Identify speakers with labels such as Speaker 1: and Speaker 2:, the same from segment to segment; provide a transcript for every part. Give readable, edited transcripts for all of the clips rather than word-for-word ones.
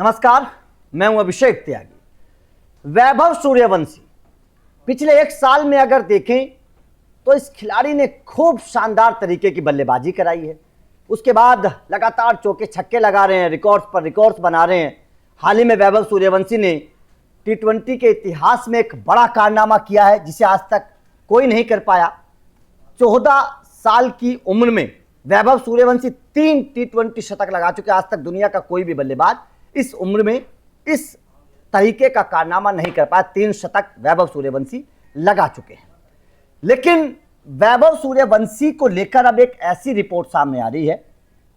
Speaker 1: नमस्कार, मैं हूं अभिषेक त्यागी। वैभव सूर्यवंशी पिछले एक साल में अगर देखें तो इस खिलाड़ी ने खूब शानदार तरीके की बल्लेबाजी कराई है। उसके बाद लगातार चौके छक्के लगा रहे हैं, रिकॉर्ड्स पर रिकॉर्ड्स बना रहे हैं। हाल ही में वैभव सूर्यवंशी ने टी20 के इतिहास में एक बड़ा कारनामा किया है जिसे आज तक कोई नहीं कर पाया। 14 साल की उम्र में वैभव सूर्यवंशी 3 टी20 शतक लगा चुके। आज तक दुनिया का कोई भी बल्लेबाज इस उम्र में इस तरीके का कारनामा नहीं कर पाया। 3 शतक वैभव सूर्यवंशी लगा चुके हैं। लेकिन वैभव सूर्यवंशी को लेकर अब एक ऐसी रिपोर्ट सामने आ रही है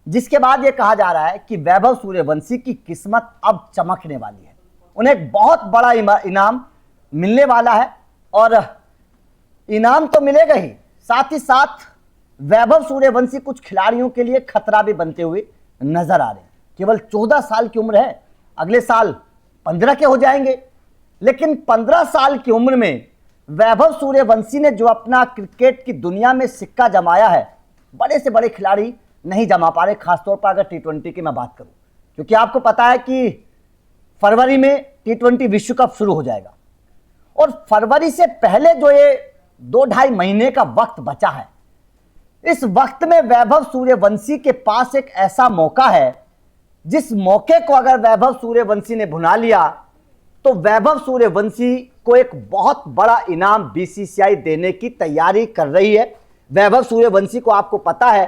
Speaker 1: जिसके बाद यह कहा जा रहा है कि वैभव सूर्यवंशी की किस्मत अब चमकने वाली है। उन्हें एक बहुत बड़ा इनाम मिलने वाला है और इनाम तो मिलेगा ही, साथ ही साथ वैभव सूर्यवंशी कुछ खिलाड़ियों के लिए खतरा भी बनते हुए नजर आ रहे हैं। केवल 14 साल की उम्र है, अगले साल 15 के हो जाएंगे। लेकिन 15 साल की उम्र में वैभव सूर्यवंशी ने जो अपना क्रिकेट की दुनिया में सिक्का जमाया है, बड़े से बड़े खिलाड़ी नहीं जमा पा रहे, खासतौर पर अगर टी20 की मैं बात करूं। क्योंकि आपको पता है कि फरवरी में टी20 विश्व कप शुरू हो जाएगा और फरवरी से पहले जो ये 2-2.5 महीने का वक्त बचा है, इस वक्त में वैभव सूर्यवंशी के पास एक ऐसा मौका है जिस मौके को अगर वैभव सूर्यवंशी ने भुना लिया तो वैभव सूर्यवंशी को एक बहुत बड़ा इनाम बीसीसीआई देने की तैयारी कर रही है। वैभव सूर्यवंशी को आपको पता है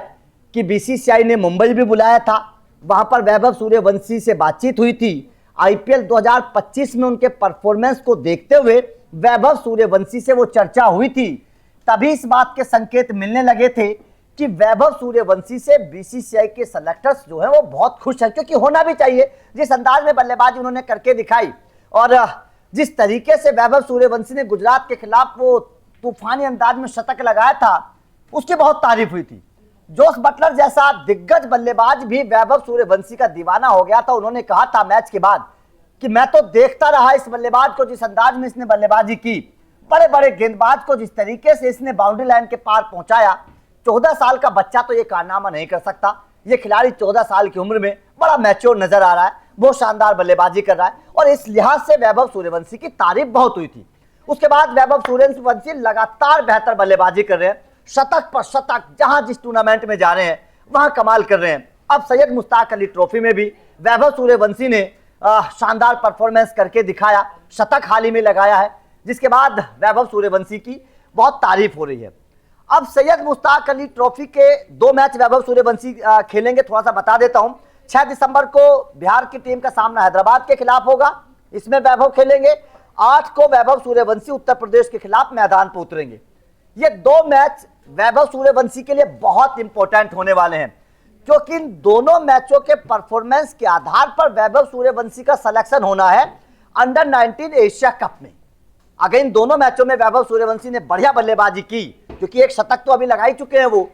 Speaker 1: कि बीसीसीआई ने मुंबई भी बुलाया था, वहां पर वैभव सूर्यवंशी से बातचीत हुई थी। आईपीएल 2025 में उनके परफॉर्मेंस को देखते हुए वैभव सूर्यवंशी से वो चर्चा हुई थी। तभी इस बात के संकेत मिलने लगे थे कि वैभव सूर्यवंशी से बीसीसीआई के सेलेक्टर्स जो है वो बहुत खुश हैं, क्योंकि होना भी चाहिए। जिस अंदाज में बल्लेबाजी उन्होंने करके दिखाई और जिस तरीके से वैभव सूर्यवंशी ने गुजरात के खिलाफ वो तूफानी अंदाज में शतक लगाया था, उसकी बहुत तारीफ हुई थी। जोस बटलर जैसा दिग्गज बल्लेबाज भी वैभव सूर्यवंशी का दीवाना हो गया था। उन्होंने कहा था मैच के बाद कि मैं तो देखता रहा इस बल्लेबाज को, जिस अंदाज में इसने बल्लेबाजी की, बड़े बड़े गेंदबाज को जिस तरीके से इसने बाउंड्री लाइन के पार पहुंचाया। 14 साल का बच्चा तो ये कारनामा नहीं कर सकता। ये खिलाड़ी 14 साल की उम्र में बड़ा मैच्योर नजर आ रहा है, बहुत शानदार बल्लेबाजी कर रहा है और इस लिहाज से वैभव सूर्यवंशी की तारीफ बहुत हुई थी। उसके बाद वैभव सूर्यवंशी लगातार बेहतर बल्लेबाजी कर रहे हैं, शतक पर शतक, जहां जिस टूर्नामेंट में जा रहे हैं वहां कमाल कर रहे हैं। अब सैयद मुश्ताक अली ट्रॉफी में भी वैभव सूर्यवंशी ने शानदार परफॉर्मेंस करके दिखाया, शतक हाल ही में लगाया है, जिसके बाद वैभव सूर्यवंशी की बहुत तारीफ हो रही है। अब सैयद मुश्ताक अली ट्रॉफी के 2 मैच वैभव सूर्यवंशी खेलेंगे। थोड़ा सा बता देता हूं। 6 दिसंबर को बिहार की टीम का सामना हैदराबाद के खिलाफ होगा, इसमें वैभव खेलेंगे। 8 को वैभव सूर्यवंशी उत्तर प्रदेश के खिलाफ मैदान पर उतरेंगे। ये 2 मैच वैभव सूर्यवंशी के लिए बहुत इंपॉर्टेंट होने वाले हैं, क्योंकि इन दोनों मैचों के परफॉर्मेंस के आधार पर वैभव सूर्यवंशी का सिलेक्शन होना है अंडर 19 एशिया कप में। अगर इन दोनों मैचों में वैभव सूर्यवंशी ने बढ़िया बल्लेबाजी की, क्योंकि एक शतक तो अभी लगा ही चुके हैं वो,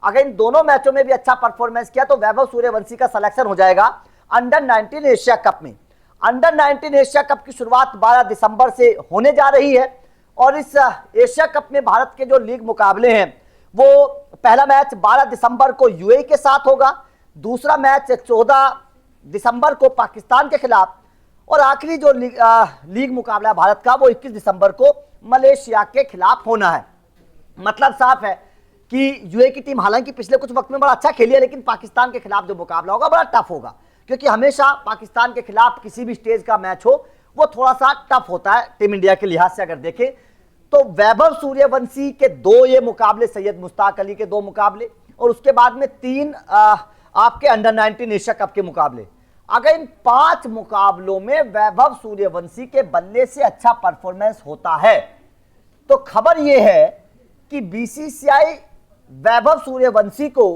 Speaker 1: अगर इन दोनों मैचों में भी अच्छा परफॉर्मेंस किया तो वैभव सूर्यवंशी का सिलेक्शन हो जाएगा अंडर 19 एशिया कप में। अंडर 19 एशिया कप की शुरुआत 12 दिसंबर से होने जा रही है और इस एशिया कप में भारत के जो लीग मुकाबले हैं वो पहला मैच 12 दिसंबर को यूएई के साथ होगा, दूसरा मैच 14 दिसंबर को पाकिस्तान के खिलाफ और आखिरी जो लीग मुकाबला भारत का वो 21 दिसंबर को मलेशिया के खिलाफ होना है। मतलब साफ है कि यूएई की टीम हालांकि पिछले कुछ वक्त में बड़ा अच्छा खेली है, लेकिन पाकिस्तान के खिलाफ जो मुकाबला होगा बड़ा टफ होगा, क्योंकि हमेशा पाकिस्तान के खिलाफ किसी भी स्टेज का मैच हो वो थोड़ा सा टफ होता है टीम इंडिया के लिहाज से। अगर देखें तो वैभव सूर्यवंशी के 2 ये मुकाबले, सैयद मुश्ताक अली के 2 मुकाबले और उसके बाद में 3 आपके अंडर 19 एशिया कप के मुकाबले। अगर इन 5 मुकाबलों में वैभव सूर्यवंशी के बल्ले से अच्छा परफॉर्मेंस होता है तो खबर यह है कि बीसीसीआई वैभव सूर्यवंशी को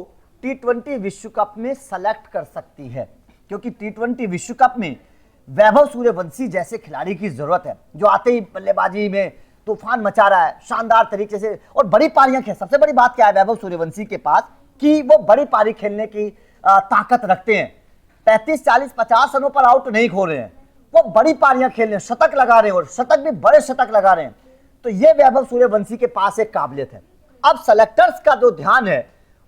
Speaker 1: टी20 विश्व कप में सेलेक्ट कर सकती है, क्योंकि टी20 विश्व कप में वैभव सूर्यवंशी जैसे खिलाड़ी की जरूरत है जो आते ही बल्लेबाजी में तूफान मचा रहा है शानदार तरीके से और बड़ी पारियां खेल। सबसे बड़ी बात क्या है वैभव सूर्यवंशी के पास कि वो बड़ी पारी खेलने की ताकत रखते हैं। 35, 40, 50 रनों पर आउट नहीं खो रहे हैं, वो बड़ी पारियां खेल रहे हैं, शतक लगा रहे हैं और शतक भी बड़े शतक लगा रहे हैं। तो ये वैभव सूर्यवंशी के पास एक काबिलियत है। अब सेलेक्टर्स का जो ध्यान है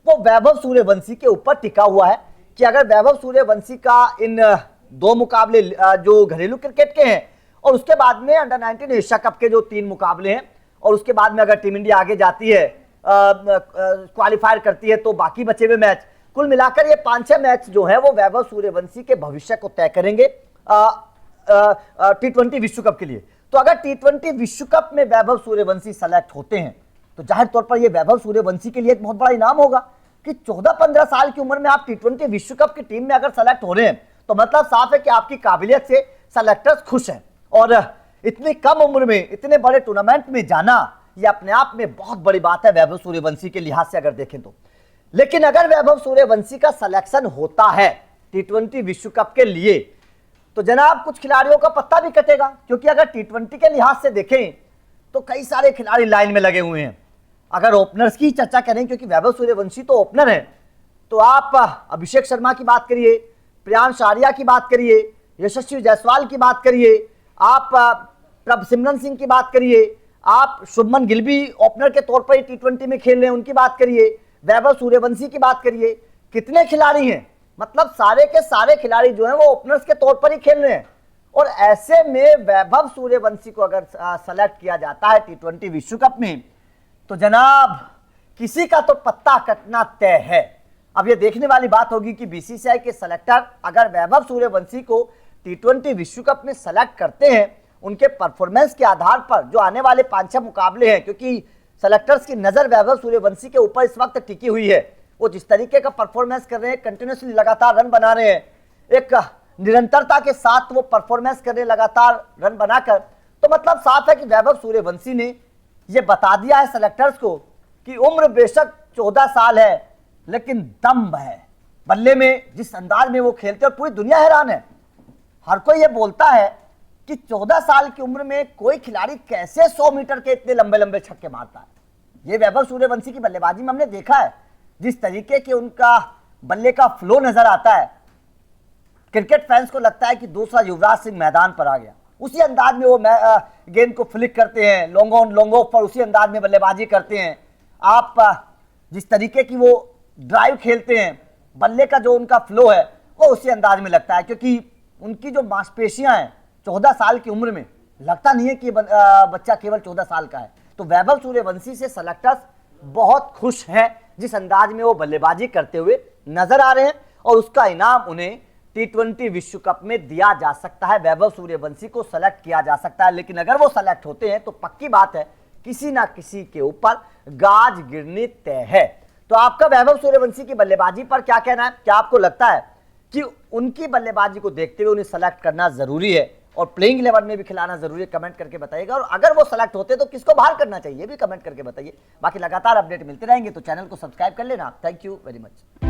Speaker 1: वो वैभव सूर्यवंशी के ऊपर टिका हुआ है कि अगर वैभव सूर्यवंशी का इन 2 मुकाबले जो घरेलू क्रिकेट के हैं, और उसके बाद में अंडर 19 एशिया कप के जो 3 मुकाबले हैं, और उसके बाद में अगर टीम इंडिया आगे जाती है, क्वालिफायर करती है, तो बाकी बचे हुए मैच, कुल मिलाकर ये 5-6 मैच जो है वो वैभव सूर्यवंशी के भविष्य को तय करेंगे T20 विश्व कप के लिए। तो अगर T20 विश्व कप में वैभव सूर्यवंशी सेलेक्ट होते हैं तो जाहिर तौर पर यह वैभव सूर्यवंशी के लिए एक बहुत बड़ा इनाम होगा कि 14-15 साल की उम्र में आप T20 विश्व कप की टीम में अगर सेलेक्ट हो रहे हैं तो मतलब साफ है कि आपकी काबिलियत से सेलेक्टर्स खुश हैं। और इतनी कम उम्र में इतने बड़े टूर्नामेंट में जाना यह अपने आप में बहुत बड़ी बात है वैभव सूर्यवंशी के लिहाज से अगर देखें तो। लेकिन अगर वैभव सूर्यवंशी का सिलेक्शन होता है T20 विश्व कप के लिए तो जनाब कुछ खिलाड़ियों का पत्ता भी कटेगा, क्योंकि अगर T20 के लिहाज से देखें तो कई सारे खिलाड़ी लाइन में लगे हुए हैं। अगर ओपनर्स की चर्चा करें, क्योंकि वैभव सूर्यवंशी तो ओपनर है, तो आप अभिषेक शर्मा की बात करिए, प्रियांश आर्या की बात करिए, यशस्वी जायसवाल की बात करिए, आप प्रभसिमरन सिंह की बात करिए, आप शुभमन गिल भी ओपनर के तौर पर T20 में खेल रहे हैं उनकी बात करिए, वैभव सूर्यवंशी की बात करिए, कितने खिलाड़ी हैं, मतलब सारे के सारे खिलाड़ी जो हैं वो ओपनर्स के तौर पर ही खेल रहे हैं। और ऐसे में वैभव सूर्यवंशी को अगर सेलेक्ट किया जाता है T20 विश्व कप में तो जनाब किसी का तो पत्ता कटना तय है। अब ये देखने वाली बात होगी कि बीसीसीआई के सेलेक्टर अगर वैभव सूर्यवंशी को T20 विश्व कप में सेलेक्ट करते हैं उनके परफॉर्मेंस के आधार पर जो आने वाले 5-6 मुकाबले हैं, क्योंकि सेलेक्टर्स की नजर वैभव सूर्यवंशी के ऊपर इस वक्त टिकी हुई है, वो जिस तरीके का परफॉर्मेंस कर रहे हैं, कंटिन्यूसली लगातार रन बना रहे हैं, एक निरंतरता के साथ वो परफॉर्मेंस कर रहे हैं लगातार रन बनाकर, तो मतलब साफ है कि वैभव सूर्यवंशी ने ये बता दिया है सेलेक्टर्स को कि उम्र बेशक 14 साल है लेकिन दम है बल्ले में, जिस अंदाज में वो खेलते हैं और पूरी दुनिया हैरान है। हर कोई ये बोलता है कि 14 साल की उम्र में कोई खिलाड़ी कैसे 100 मीटर के इतने लंबे लंबे छक्के मारता है। ये वैभव सूर्यवंशी की बल्लेबाजी में हमने देखा है, जिस तरीके के उनका बल्ले का फ्लो नजर आता है, क्रिकेट फैंस को लगता है कि दूसरा युवराज सिंह मैदान पर आ गया। उसी अंदाज में वो गेंद को फ्लिक करते हैं, लॉन्ग ऑन लॉन्ग ऑफ पर उसी अंदाज में बल्लेबाजी करते हैं। आप जिस तरीके की वो ड्राइव खेलते हैं, बल्ले का जो उनका फ्लो है वो उसी अंदाज में लगता है, क्योंकि उनकी जो मांसपेशियां हैं 14 साल की उम्र में लगता नहीं है कि बच्चा केवल 14 साल का है। तो वैभव सूर्यवंशी से सेलेक्टर्स बहुत खुश हैं जिस अंदाज में वो बल्लेबाजी करते हुए नजर आ रहे हैं, और उसका इनाम उन्हें T20 विश्व कप में दिया जा सकता है। वैभव सूर्यवंशी को सेलेक्ट किया जा सकता है, लेकिन अगर वो सेलेक्ट होते हैं तो पक्की बात है किसी ना किसी के ऊपर गाज गिरनी तय है। तो आपका वैभव सूर्यवंशी की बल्लेबाजी पर क्या कहना है? क्या आपको लगता है कि उनकी बल्लेबाजी को देखते हुए उन्हें सेलेक्ट करना जरूरी है और प्लेइंग 11 में भी खिलाना जरूरी है? कमेंट करके बताइएगा। और अगर वो सेलेक्ट होते तो किसको बाहर करना चाहिए भी कमेंट करके बताइए। बाकी लगातार अपडेट मिलते रहेंगे तो चैनल को सब्सक्राइब कर लेना। Thank you very much.